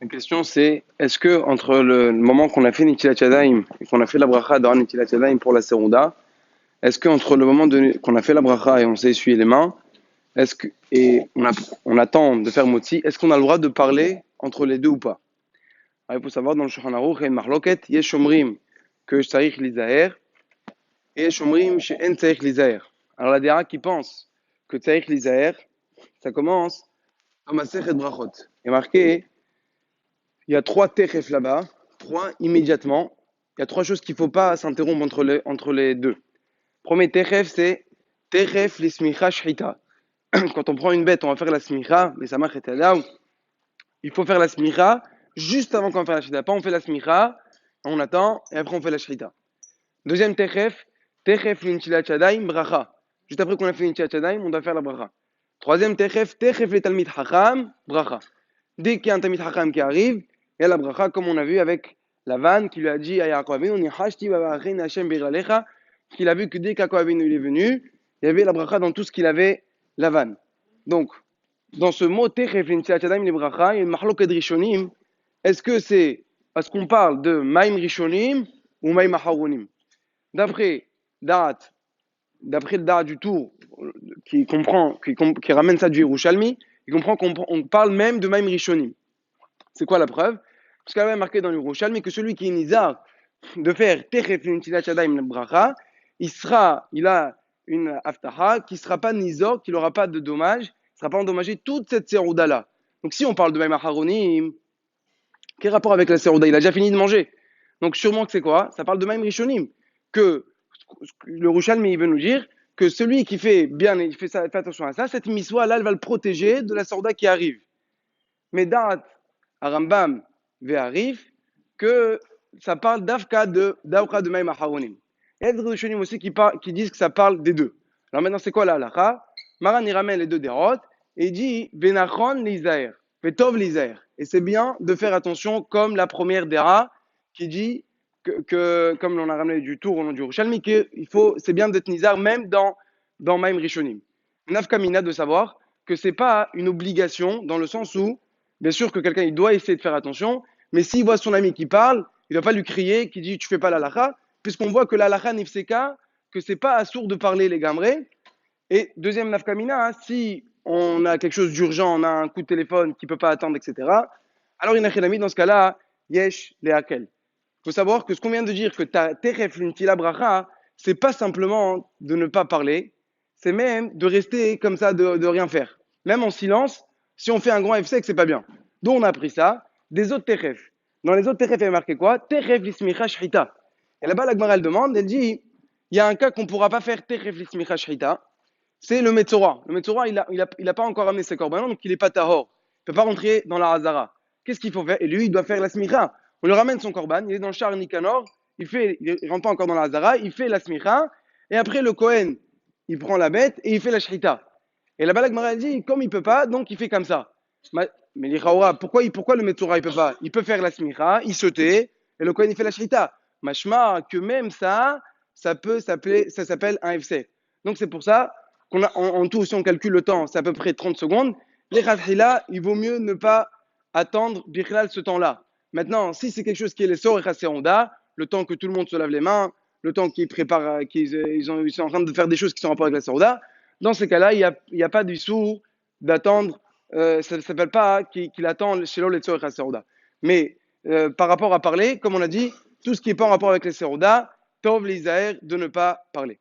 La question c'est, est-ce que entre le moment qu'on a fait Nitilat Yadayim et qu'on a fait la bracha dans Nitilat Yadayim pour la Serouda, est-ce que entre le moment qu'on a fait la bracha et on s'est essuyé les mains, et on attend de faire Motzi, est-ce qu'on a le droit de parler entre les deux ou pas? Alors, il faut savoir, dans le Shulchan Aruch, il y a une marloquette, yesh omrim que tzarich lizaher, et yesh omrim she'en tzarich lizaher. Alors la Dera qui pense que tzarich lizaher, ça commence à Masechet Brachot. Il y a marqué, il y a 3 techef là-bas, 3 immédiatement. Il y a 3 choses qu'il ne faut pas s'interrompre entre les deux. Premier techef, c'est techef l'ismicha shchita. Quand on prend une bête, on va faire la smicha, mais ça marche là. Il faut faire la smicha juste avant qu'on va faire la shchita. Pas on fait la smicha, on attend, et après on fait la shchita. Deuxième techef l'inchilat shadaim bracha. Juste après qu'on a fait l'inchilat shadaim, on doit faire la bracha. Troisième techef le talmid hacham bracha. Dès qu'il y a un talmid hacham qui arrive, il y a la bracha, comme on a vu avec Lavan qui lui a dit à Yaakov Avinu, Nihashti vavachin Hashem biralecha, qu'il a vu que dès qu'Yaakov Avinu est venu, il y avait la bracha dans tout ce qu'il avait Lavan. Donc, dans ce mot techef l'inchilat shadaim le bracha, il y a une mahloket rishonim. Est-ce que c'est parce qu'on parle de maim rishonim ou maim aharonim? D'après le Da'at du Tour, qui ramène ça du Yerushalmi, il comprend qu'on parle même de Maim Rishonim. C'est quoi la preuve? Parce qu'il y avait marqué dans le Yerushalmi que celui qui est nizar de faire Techef Nitilat Yadayim Bracha, il a une aftaha qui ne sera pas nizor, qui n'aura pas de dommage, qui ne sera pas endommagé toute cette serouda là. Donc si on parle de Maim Aharonim, quel rapport avec la serouda? Il a déjà fini de manger. Donc sûrement que c'est quoi? Ça parle de Maim Rishonim. Que le Yerushalmi veut nous dire que celui qui fait bien, fait attention à ça, cette miswa là, elle va le protéger de la sorda qui arrive. Mais Da'at Arambam ve'arif que ça parle d'Afka de Maim Aharonim. Il y a des Rishonim aussi qui disent que ça parle des deux. Alors maintenant, c'est quoi la halakha? Maran il ramène les deux dérotes et il dit Benachon lizaer, Vetov lizaer. Et c'est bien de faire attention, comme la première déra qui dit comme on a ramené du tour au nom du Yerushalmi, c'est bien d'être nizar même dans Maim Rishonim. Nafkamina de savoir que c'est pas une obligation dans le sens où, bien sûr que quelqu'un il doit essayer de faire attention, mais s'il voit son ami qui parle, il ne doit pas lui crier, qui dit tu fais pas la lacha, puisqu'on voit que la lacha nifseka, que c'est pas assourd de parler les gamrés. Et deuxième nafkamina, si on a quelque chose d'urgent, on a un coup de téléphone qui peut pas attendre, etc. Alors il y a dans ce cas-là, yesh le hakel. Il faut savoir que ce qu'on vient de dire, que ta teref l'intila bracha, c'est pas simplement de ne pas parler, c'est même de rester comme ça, de rien faire. Même en silence, si on fait un grand FC, c'est pas bien. Donc on a appris ça des autres teref. Dans les autres teref, il y a marqué quoi? Teref l'ismicha shrita. Et là-bas, la Gemara, elle demande, elle dit, il y a un cas qu'on ne pourra pas faire teref l'ismicha shrita, c'est le Metzora. Le Metzora, il a pas encore amené ses korbanos, donc il n'est pas tahor. Il ne peut pas rentrer dans la Hazara. Qu'est-ce qu'il faut faire? Et lui, il doit faire la smicha. On lui ramène son korban, il est dans le char Nikanor, il rentre pas encore dans la Hazara, il fait la smicha, et après le Kohen, il prend la bête et il fait la shrita. Et là-bas, la Gemara dit, comme il peut pas, donc il fait comme ça. Mais l'Ichaora, pourquoi le Metzora, il peut pas? Il peut faire la smicha, il se tait, et le Kohen, il fait la shrita. Mashma, que même ça s'appelle un FC. Donc c'est pour ça qu'on a, en tout, si on calcule le temps, c'est à peu près 30 secondes. Les Khadhila, il vaut mieux ne pas attendre Bichlal ce temps-là. Maintenant, si c'est quelque chose qui est les sorts et Khasséonda, le temps que tout le monde se lave les mains, le temps qu'ils préparent, ils sont en train de faire des choses qui sont en rapport avec la Sorda, dans ces cas-là, il n'y a pas du sourd d'attendre, ça ne s'appelle pas qu'il attend chez l'eau les sorts et Khasséonda. Mais par rapport à parler, comme on a dit, tout ce qui n'est pas en rapport avec les Sorda, Tov l'Isaër de ne pas parler.